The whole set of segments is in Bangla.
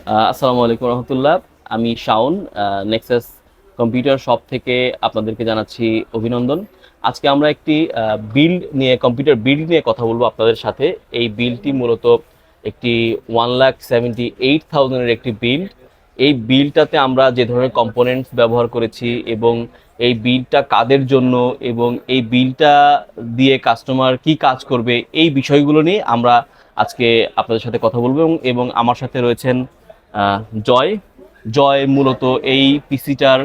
আসসালামু আলাইকুম রহমতুল্লাহ। আমি শাওন, নেক্সাস কম্পিউটার শপ থেকে আপনাদেরকে জানাচ্ছি অভিনন্দন। আজকে আমরা একটি কম্পিউটার বিল্ড নিয়ে কথা বলবো আপনাদের সাথে। এই বিলটি মূলত একটি 1,78,000-এর একটি বিল্ড। এই বিলটাতে আমরা যে ধরনের কম্পোনেন্টস ব্যবহার করেছি এবং এই বিলটা কাদের জন্য এবং এই বিলটা দিয়ে কাস্টমার কি কাজ করবে, এই বিষয়গুলো নিয়ে আমরা আজকে আপনাদের সাথে কথা বলবো। এবং আমার সাথে রয়েছেন আহ, জয়। জয় মূলত এই পিসিটার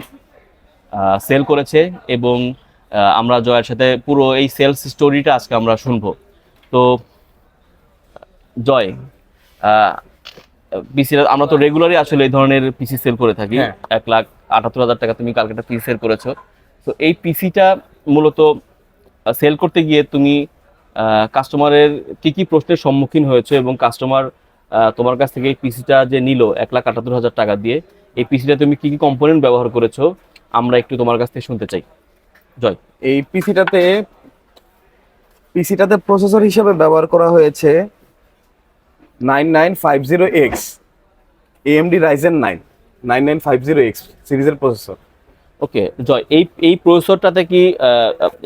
সেল করেছে এবং আমরা জয়ের সাথে পুরো এই সেলস স্টোরিটা আজকে আমরা শুনবো। তো জয়, পিসি আমরা তো রেগুলারই আসলে এই ধরনের পিসি সেল করে থাকি। হ্যাঁ। 1,78,000 টাকা তুমি কালকে একটা পিসি সেল করেছো। তো এই পিসিটা মূলত সেল করতে গিয়ে তুমি কাস্টমারের কি কি প্রশ্নের সম্মুখীন হয়েছে এবং কাস্টমার তোমার কাছ থেকে এই পিসিটা যে নিল 1,78,000 টাকা দিয়ে, এই পিসিটা তুমি কি কি কম্পোনেন্ট ব্যবহার করেছো আমরা একটু তোমার কাছ থেকে শুনতে চাই। জয়। এই পিসিটাতে প্রসেসর হিসেবে ব্যবহার করা হয়েছে 9950X AMD Ryzen 9 9950X সিরিজের প্রসেসর। ওকে জয়, এই প্রসেসরটাতে কি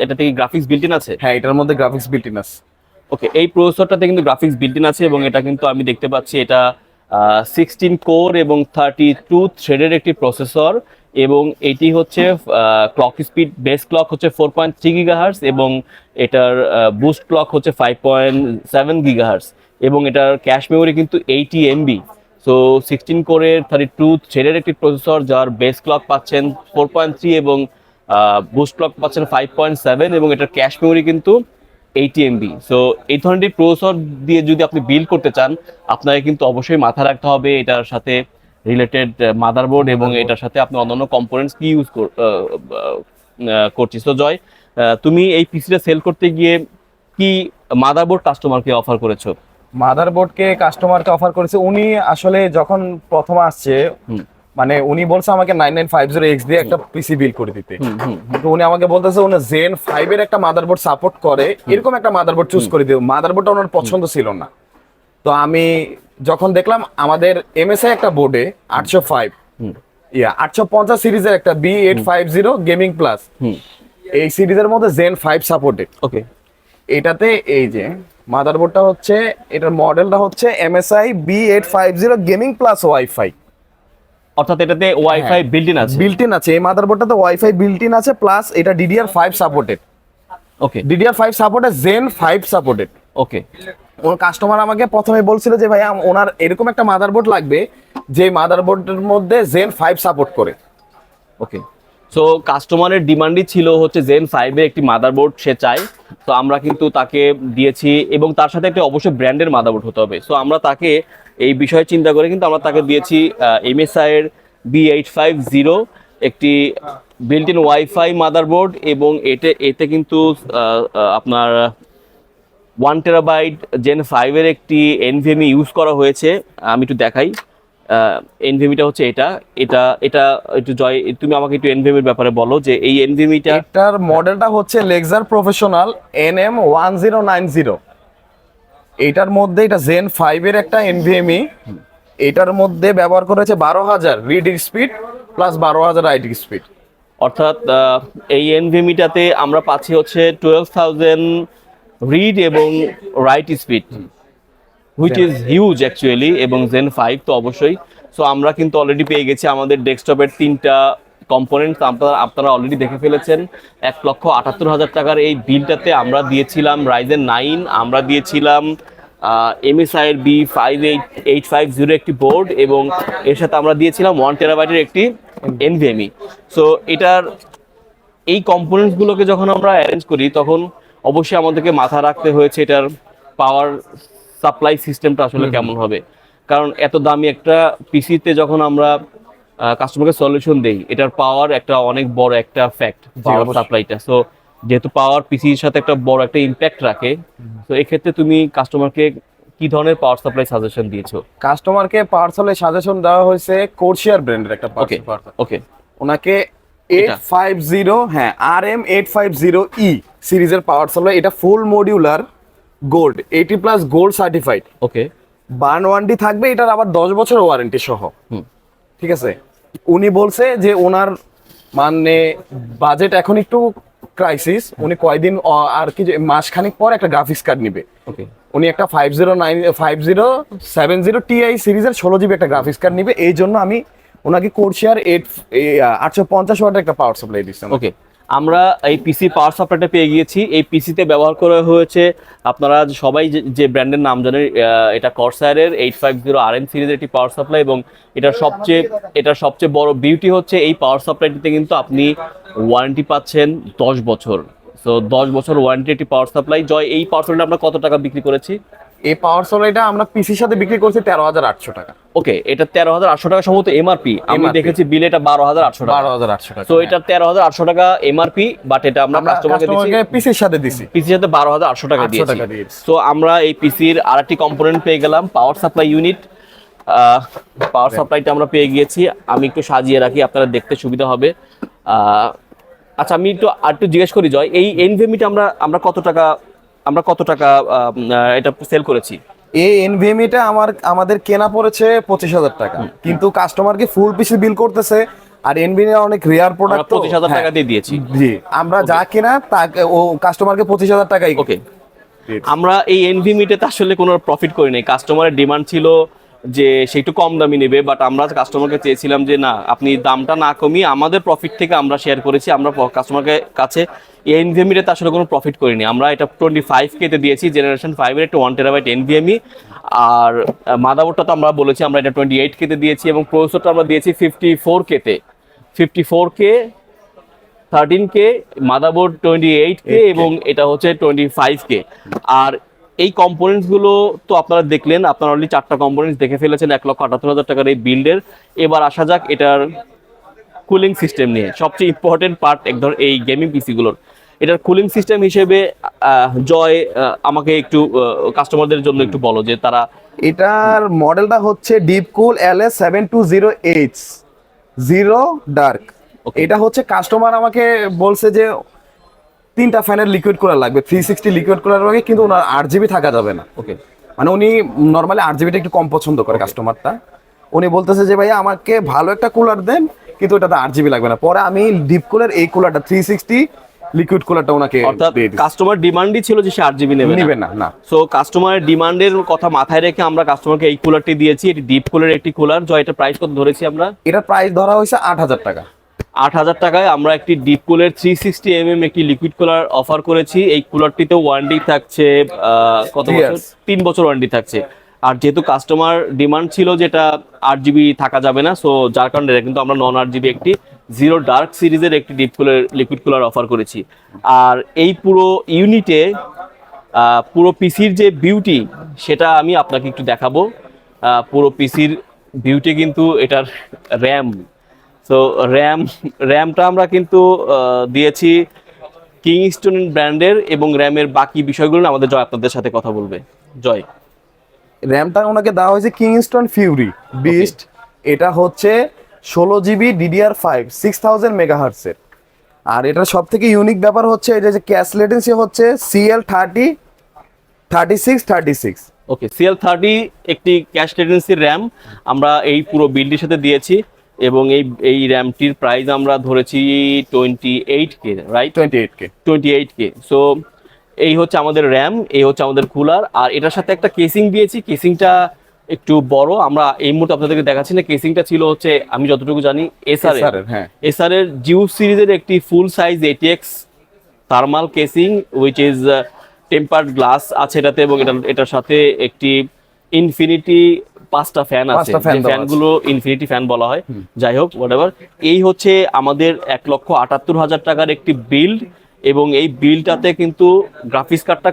এটাতে কি গ্রাফিক্স বিল্ট ইন আছে? হ্যাঁ, এটার মধ্যে গ্রাফিক্স বিল্ট ইন আছে। ওকে, এই প্রসেসরটাতে কিন্তু গ্রাফিক্স বিল্ট ইন আছে এবং এটা কিন্তু আমি দেখতে পাচ্ছি এটা 16 কোর এবং 32 থ্রেডের একটি প্রসেসর। এবং এটি হচ্ছে ক্লক স্পিড, বেস ক্লক হচ্ছে 4.3 GHz এবং এটার বুস্ট ক্লক হচ্ছে 5.7 GHz এবং এটার ক্যাশ মেমোরি কিন্তু 80 MB। সো 16 কোরের 32 থ্রেডের একটি প্রসেসর যার বেস ক্লক পাচ্ছেন 4.3 এবং বুস্ট ক্লক পাচ্ছেন 5.7 এবং এটার ক্যাশ মেমোরি কিন্তু 80 MB। সো এই ধরনের প্রসেসর দিয়ে যদি আপনি বিল্ড করতে চান, আপনাকে কিন্তু অবশ্যই মাথায় রাখতে হবে এটার সাথে রিলেটেড মাদারবোর্ড এবং এটার সাথে আপনি অন্যান্য কম্পোনেন্টস কি ইউজ করছিস। তো জয়, তুমি এই পিসিটা সেল করতে গিয়ে কি মাদারবোর্ড কাস্টমারকে অফার করেছো? মাদারবোর্ডকে কাস্টমারকে অফার করেছে। উনি আসলে যখন প্রথম আসছে, হুম মানে উনি বলছে আমাকে 9950X দিয়ে একটা পিসি বিল্ড করে দিতে। হুম হুম কিন্তু উনি আমাকে বলতেছে উনি জেন 5 এর একটা মাদারবোর্ড সাপোর্ট করে, এরকম একটা মাদারবোর্ড চুজ করে দিও। মাদারবোর্ডটা ওনার পছন্দ ছিল না। তো আমি যখন দেখলাম আমাদের MSI একটা বোর্ডে 805 হুম 850 সিরিজের একটা B850 গেমিং প্লাস, হুম এই সিরিজের মধ্যে জেন 5 সাপোর্টেড। ওকে এটাতে এই যে মাদারবোর্ডটা হচ্ছে, এটার মডেলটা হচ্ছে MSI B850 gaming plus wifi. অর্থাৎ এটাতে ওয়াইফাই বিল্ট ইন আছে। বিল্ট ইন আছে এই মাদারবোর্ডটাতে, ওয়াইফাই বিল্ট ইন আছে, প্লাস এটা DDR5 সাপোর্টেড। ওকে DDR5 সাপোর্টেড, জেন 5 সাপোর্টেড। ওকে ওর কাস্টমার আমাকে প্রথমে বলছিল যে ভাই ওনার এরকম একটা মাদারবোর্ড লাগবে যে মাদারবোর্ডের মধ্যে জেন 5 সাপোর্ট করে। ওকে সো কাস্টমারের ডিমান্ডই ছিল হচ্ছে জেন 5-এর একটি মাদারবোর্ড সে চায়। তো আমরা কিন্তু তাকে দিয়েছি এবং তার সাথে একটা অবশ্যই ব্র্যান্ডের মাদারবোর্ড হতে হবে। সো আমরা তাকে এই বিষয়ে চিন্তা করে কিন্তু আমরা তাকে দিয়েছি MSI এর B850 একটি বিল্ট ইন ওয়াইফাই মাদারবোর্ড এবং এতে কিন্তু আপনার 1 TB জেন 5-এর একটি NVMe ইউজ করা হয়েছে। আমি একটু দেখাই। NVMeটা হচ্ছে এটা এটা এটা একটু জয়, তুমি আমাকে একটু NVMe-র ব্যাপারে বলো যে এই NVMeটা। এটার মডেলটা হচ্ছে লেক্সার প্রফেশনাল NM1090। এটার মধ্যে এটা জেন 5 এর একটা NVMe। এটার মধ্যে ব্যবহার করেছে 12,000 read speed plus 12,000 right speed. অর্থাৎ এই NVMeটাতে আমরা পাচ্ছি হচ্ছে 12,000 রিড এবং right speed, which is huge actually, এবং জেন 5 তো অবশ্যই। সো আমরা কিন্তু অলরেডি পেয়ে গেছি আমাদের ডেস্কটপের 3টা কম্পোনেন্টস। আপনারা অলরেডি দেখে ফেলেছেন। 1,78,000 টাকার এই বিলটাতে আমরা দিয়েছিলাম রাইজেন 9, আমরা দিয়েছিলাম MSI এর B5850 একটি বোর্ড এবং এর সাথে আমরা দিয়েছিলাম 1 TB একটি NVMe। সো এটার এই কম্পোনেন্টসগুলোকে যখন আমরা অ্যারেঞ্জ করি তখন অবশ্যই আমাদেরকে মাথা রাখতে হয়েছে এটার পাওয়ার সাপ্লাই সিস্টেমটা আসলে কেমন হবে। কারণ এত দামি একটা পিসিতে যখন আমরা কাস্টমারকে সলিউশন দেই, এটার পাওয়ার একটা অনেক বড় একটা ফ্যাক্ট, পাওয়ার সাপ্লাইটা। সো যেহেতু পাওয়ার পিসির সাথে একটা বড় একটা ইম্প্যাক্ট রাখে, তো এক্ষেত্রে তুমি কাস্টমারকে কি ধরনের পাওয়ার সাপ্লাই সাজেশন দিয়েছো? কাস্টমারকে পাওয়ার সাপ্লাই সাজেশন দেওয়া হয়েছে কোর্সিয়ার ব্র্যান্ডের একটা ওকে ওকে ওনাকে এটা 850, হ্যাঁ RM850E সিরিজের পাওয়ার সাপ্লাই। এটা ফুল মডিউলার গোল্ড 80+ গোল্ড সার্টিফাইড। ওকে বার্ন ওয়ারেন্টি থাকবে, এটার আবার 10 বছর ওয়ারেন্টি সহ। ঠিক আছে, উনি বলছে যে ওনার মানে বাজেট এখন একটু ক্রাইসিস, উনি কয়দিন আর কি মাসখানিক পর একটা গ্রাফিক্স কার্ড নিবে। ওকে, উনি একটা 5070 Ti সিরিজের 16 GB একটা গ্রাফিক্স কার্ড নিবে, এই জন্য আমি ওনাকে কোর্সিয়ার 850 ওয়াটের একটা পাওয়ার সাপ্লাই দিচ্ছি। ওকে, আমরা এই পিসি পাওয়ার সাপ্লাইটা পেয়ে গিয়েছি। এই পিসিতে ব্যবহার করা হয়েছে, আপনারা সবাই যে ব্র্যান্ডের নাম জানেন, এটা কর্সায়ারের 850 RM সিরিজের একটি পাওয়ার সাপ্লাই, এবং এটার সবচেয়ে বড় বিউটি হচ্ছে এই পাওয়ার সাপ্লাইটিতে কিন্তু আপনি ওয়ারেন্টি পাচ্ছেন 10 বছর। সো 10 বছর ওয়ারেন্টি একটি পাওয়ার সাপ্লাই। জয়, এই পাওয়ার সাপ্লাইটা আমরা কত টাকা বিক্রি করেছি? এই পাওয়ার সাপ্লাইটা আমরা পিসির সাথে বিক্রি করছি 13,800 টাকা। ওকে, এটা 13,800 টাকা সম্ভবত এমআরপি। আমি দেখেছি বিলে এটা 12,800 টাকা। 12,800 টাকা। তো এটা 13,800 টাকা এমআরপি, বাট এটা আমরা কাস্টমারকে দিচ্ছি পিসির সাথে দিছি, পিসির সাথে 12,800 টাকা 800 টাকা দিয়েছি। দিয়েছি। তো আমরা এই পিসির আরেকটি কম্পোনেন্ট পেয়ে গেলাম, পাওয়ার সাপ্লাই ইউনিট। পাওয়ার সাপ্লাইটা আমরা পেয়ে গিয়েছি। আমি একটু সাজিয়ে রাখি, আপনারা দেখতে সুবিধা হবে। আচ্ছা, আমি একটু জিজ্ঞেস করি জয়, এই এনভিএমিটা আমরা কত টাকা এটা সেল করেছি? এই এনভিএমিটা আমাদের কেনা পড়েছে 25,000 টাকা, কিন্তু কাস্টমারকে ফুল পিসি বিল করতেছে। আর এনভিএমি অনেক রেয়ার প্রোডাক্ট, 25,000 টাকা দিয়ে দিয়েছি। জি, আমরা যা কেনা তাকে ও কাস্টমারকে 25,000 টাকাই। ওকে, আমরা এই এনভিএমিটাতে আসলে কোনো প্রফিট করি নাই। কাস্টমারের ডিমান্ড ছিল যে সে একটু কম দামি নেবে, বাট আমরা কাস্টমারকে চেয়েছিলাম যে না, আপনি দামটা না কমিয়ে আমাদের প্রফিট থেকে আমরা শেয়ার করেছি। আমরা কাস্টমারকে কাছে এই এনভিএমিটাতে আসলে কোনো প্রফিট করিনি। আমরা এটা 25K তে দিয়েছি, জেনারেশন 5 এর একটা 1 টেরাবাইট এনভিএমই। আর মাদারবোর্ডটা তো আমরা বলেছি আমরা এটা 28K তে দিয়েছি, এবং প্রসেসরটা আমরা দিয়েছি 54K তে। 54K, 13K, মাদারবোর্ড 28K, এবং এটা হচ্ছে 25K। আর এই কম্পোনেন্টস গুলো তো আপনারা দেখলেন, আপনারা অলরেডি 4টা কম্পোনেন্টস দেখে ফেলেছেন 1,78,000 টাকার এই বিল্ডের। এবার আসা যাক এটার কুলিং সিস্টেম নিয়ে। সবচেয়ে ইম্পর্টেন্ট পার্ট এই গেমিং পিসি গুলোর, এটার কুলিং সিস্টেম হিসেবে জয় আমাকে একটু কাস্টমারদের জন্য একটু বলো যে তারা। এটার মডেলটা হচ্ছে ডিপকুল LS720H জিরো ডার্ক। এটা হচ্ছে কাস্টমার আমাকে বলছে যে 3টা ফ্যানের লিকুইড কুলার লাগবে, 360 লিকুইড কুলার লাগে, কিন্তু ওনার 8 GB থাকা যাবে না। ওকে, মানে উনি নর্মালি 8 GB একটু কম পছন্দ করে কাস্টমারটা। উনি বলতেছে যে ভাইয়া আমাকে ভালো একটা কুলার দেন, কিন্তু ওটাতে 8 GB লাগবে না। পরে আমি ডিপ কুলার এই কুলারটা 360 লিকুইড কুলারটা ওনাকে অর্থাৎ কাস্টমার ডিমান্ডই ছিল যে সে 8 GB নেবে না। সো কাস্টমারের ডিমান্ডের কথা মাথায় রেখে আমরা কাস্টমারকে এই কুলারটি দিয়েছি। এটি ডিপ কুলারের একটি কুলার। জয়, এটা প্রাইস কত ধরেছি আমরা? এটা প্রাইস ধরা হয়েছে 8,000 টাকা। 8,000 টাকায় আমরা একটি ডিপ কুলার 360 একটি লিকুইড কুলার অফার করেছি। এই কুলারটিতে ওয়ারেন্টি থাকছে কত বছর? 3 বছর ওয়ারেন্টি থাকছে। আর যেহেতু কাস্টমার ডিমান্ড ছিল যেটা 8 GB থাকা যাবে না, সো যার কারণে এটা কিন্তু আমরা নন 8 GB একটি জিরো ডার্ক সিরিজের একটি deep cooler liquid cooler offer করেছি। আর এই পুরো ইউনিটে পুরো পিসির যে বিউটি সেটা আমি আপনাকে একটু দেখাবো। পুরো পিসির বিউটি কিন্তু এটার র্যাম। সো র্যামটা আমরা কিন্তু দিয়েছি কিংস্টোন ব্র্যান্ডের, এবং র্যামের বাকি বিষয়গুলো আমাদের জয় আপনাদের সাথে কথা বলবে। জয়, র্যামটা ওনাকে দেওয়া হয়েছে কিংস্টোন ফিউরি বিস্ট। এটা হচ্ছে 16 GB DDR5 6000 মেগাহার্টজ এর। আর এটার সব থেকে ইউনিক ব্যাপার হচ্ছে এটা যে ক্যাশ লেটেন্সি হচ্ছে CL30 3636। ওকে, CL30 একটি ক্যাশ লেটেন্সি র্যাম আমরা এই পুরো বিল্ডের সাথে দিয়েছি, এবং এই র্যামটির প্রাইস আমরা ধরেছি 28K, রাইট? 28K। সো এই হচ্ছে আমাদের র্যাম, এই হচ্ছে আমাদের কুলার। আর এটার সাথে একটা কেসিং দিয়েছি। কেসিংটা একটু বড়, আমরা এই মুহূর্তে আপনাদেরকে দেখাচ্ছি না। কেসিংটা ছিল হচ্ছে আমি যতটুকু জানি এসআর এর জিউস সিরিজের একটি ফুল size ATX thermal casing, which is tempered glass আছে এটাতে, এবং এটার সাথে একটি ইনফিনিটি 5টা ফ্যান আছে, ফ্যানগুলো ইনফিনিটি ফ্যান বলা হয়। যাই হোক, হোয়াটএভার, এই হচ্ছে আমাদের 1,78,000 টাকার একটি বিল্ড। এবং এই বিলটাতে কিন্তু গ্রাফিক্স কার্ডটা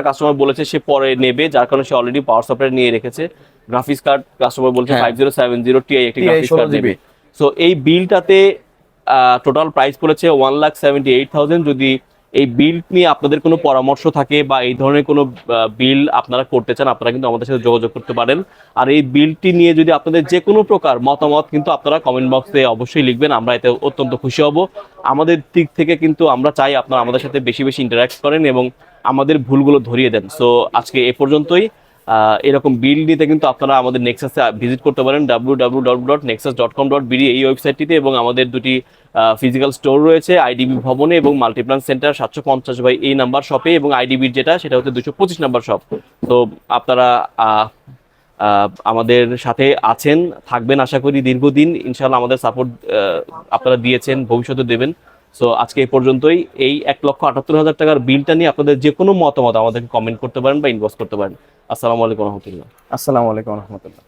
কাস্টমার বলেছে সে পরে নেবে, যার কারণে সে অলরেডি পাওয়ার সাপ্লাই নিয়ে রেখেছে। গ্রাফিক্স কার্ড কাস্টমার বলছে 5070 Ti একটি গ্রাফিক্স কার্ড নেবে। সো এই বিলটাতে টোটাল প্রাইস পড়েছে 1,78,000। যদি এই বিল নিয়ে আপনাদের কোনো পরামর্শ থাকে বা এই ধরনের কোনো বিল আপনারা করতে চান, আপনারা কিন্তু আমাদের সাথে যোগাযোগ করতে পারেন। আর এই বিলটি নিয়ে যদি আপনাদের যে কোনো প্রকার মতামত কিন্তু আপনারা কমেন্ট বক্সে অবশ্যই লিখবেন, আমরা এতে অত্যন্ত খুশি হব। আমাদের দিক থেকে কিন্তু আমরা চাই আপনারা আমাদের সাথে বেশি বেশি ইন্টারাক্ট করেন এবং আমাদের ভুলগুলো ধরিয়ে দেন। সো আজকে এ পর্যন্তই। এরকম বিল নিতে কিন্তু আপনারা আমাদের নেক্সাসে ভিজিট করতে পারেন www.nexus.com.bd এই ওয়েবসাইটটিতে, এবং আমাদের দুটি ফিজিক্যাল স্টোর রয়েছে, আইডিবি ভবনে এবং মাল্টিপ্লান সেন্টার 750 বাই এই নাম্বার শপে, এবং আইডিবির যেটা সেটা হচ্ছে 225 নাম্বার শপ। তো আপনারা আমাদের সাথে আছেন, থাকবেন আশা করি দীর্ঘদিন, ইনশাআল্লাহ আমাদের সাপোর্ট আপনারা দিয়েছেন, ভবিষ্যতে দেবেন। সো আজকে এই পর্যন্তই। এই 1,78,000 টাকার বিলটা নিয়ে আপনাদের যে কোনো মতামত আমাদেরকে কমেন্ট করতে পারেন বা ইনবক্স করতে পারেন। আসসালামু আলাইকুম রহমতুল্লাহ। আসসালামু আলাইকুম রহমতুল্লাহ।